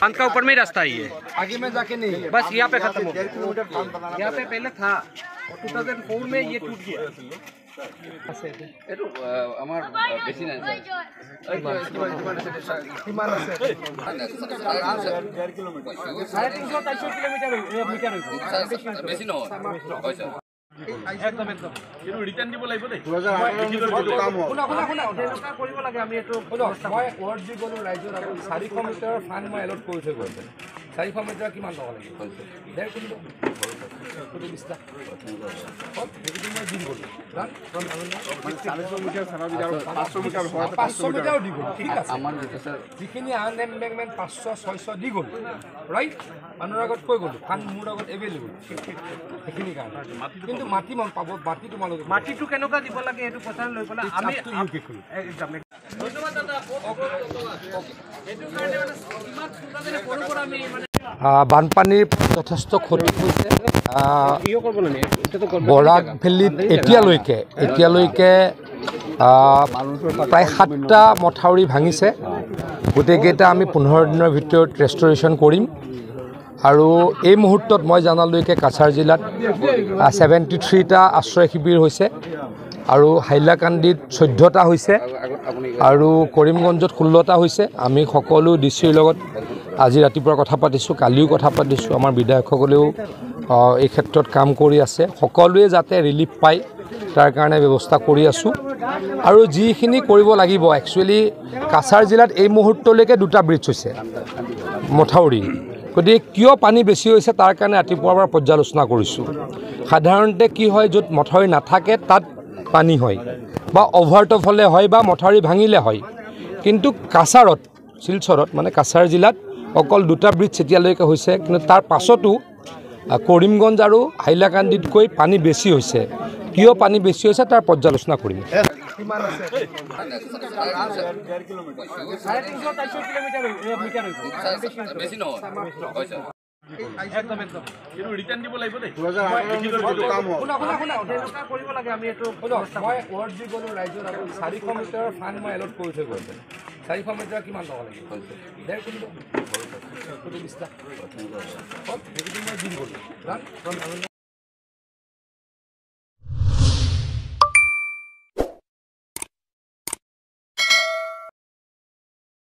बांध का ऊपर में ही रास्ता ही है, आगे में जाके नहीं, बस यहाँ पे खत्म हो गया। यहाँ पे पहले था, 2004 में ये टूट गया। আমার বেশি নাই স্যার বেশি নহয় একদম একদম কিন্তু ৰিটাৰ্ণ দিব লাগিব দেই 2018 কাম হ'ল শুনা কৰিব লাগে আমি এইটো মই ওয়াৰ্ড দি গলো ৰাইজৰ আগত 400 মিটাৰৰ ফান্ড মই এলট কৰি থৈ গৈছে 400 মিটাৰ কিমান টকা লাগিব 1.5 কোটি কোটি বিস্তা কত হেতু মই দিন গলো ৰান 400 মিটাৰ সাৰা বিজাৰ 500 মিটাৰ হয় 500 মিটাৰ দি গলো ঠিক আছে আমাৰ যেটা স্যাৰ যিখিনি আন এম্বেগমেন্ট 500 600 দি গলো ৰাইট মানুহৰ আগত কৈ গলো ফান্ড মোৰ আগত এভেইলেবল সেইখিনি কাৰণে কিন্তু মাটি মান পাব মাটি তোমালোকে মাটিটো কেনেকুৱা দিব লাগে এটো কথা লৈ পেলাই আমি একদম ধন্যবাদ দাদা এটো কাৰণে মানে কিমান সুন্দৰভাৱে পঢ়ো পৰা আমি মানে বানপানীৰ যথেষ্ট ক্ষতি হৈছে বৰাক ভেলীত এতিয়ালৈকে প্ৰায় 7টা মথাউৰি ভাঙিছে গোটেইকেইটা আমি 15 দিনৰ ভিতৰত ৰেষ্টৰেশ্যন কৰিম আৰু এই মুহূৰ্তত মই জানালৈকে কাছাৰ জিলাত 73টা আশ্ৰয় শিবিৰ হৈছে আৰু হাইলাকান্দিত 14টা হৈছে আৰু কৰিমগঞ্জত 16টা হৈছে আমি সকলো ডিচিৰ লগত আজি ৰাতিপুৱা কথা পাতিছোঁ কালিও কথা পাতিছোঁ আমাৰ বিধায়কসকলেও এই ক্ষেত্ৰত কাম কৰি আছে সকলোৱে যাতে ৰিলিফ পায় তাৰ কাৰণে ব্যৱস্থা কৰি আছোঁ আৰু যিখিনি কৰিব লাগিব একচুৱেলি কাছাৰ জিলাত এই মুহূৰ্তলৈকে 2টা ব্ৰিজ হৈছে মথাউৰি গতিকে কিয় পানী বেছি হৈছে তাৰ কাৰণে ৰাতিপুৱাৰ পৰা পৰ্যালোচনা কৰিছোঁ সাধাৰণতে কি হয় য'ত মথাউৰি নাথাকে তাত পানী হয় বা অভাৰটপ হ'লে হয় বা মথাউৰি ভাঙিলে হয় কিন্তু কাছাৰত শিলচৰত মানে কাছাৰ জিলাত অকল 2টা ব্ৰিজ এতিয়ালৈকে হৈছে কিন্তু তাৰ পাছতো কৰিমগঞ্জ আৰু হাইলাকান্দিতকৈ পানী বেছি হৈছে কিয় পানী বেছি হৈছে তাৰ পৰ্যালোচনা কৰিম কিমান আছে 1.5 কিলোমিটাৰ 350 কিলোমিটাৰ বেছি নহয় একদম একদম কিন্তু ৰিটাৰ্ণ দিব লাগিব দেই 2018 কাম হ'ল শুনা কৰিব লাগে আমি এইটো মই ওয়াৰ্ড দি গলো ৰাইজৰ আগত 400 মিটাৰৰ ফান্ড মই এলট কৰি থৈ গৈছে 400 মিটাৰ কিমান টকা লাগিব 1.5 কোটি বিস্তা কত হেতু মই দিন গলো ৰান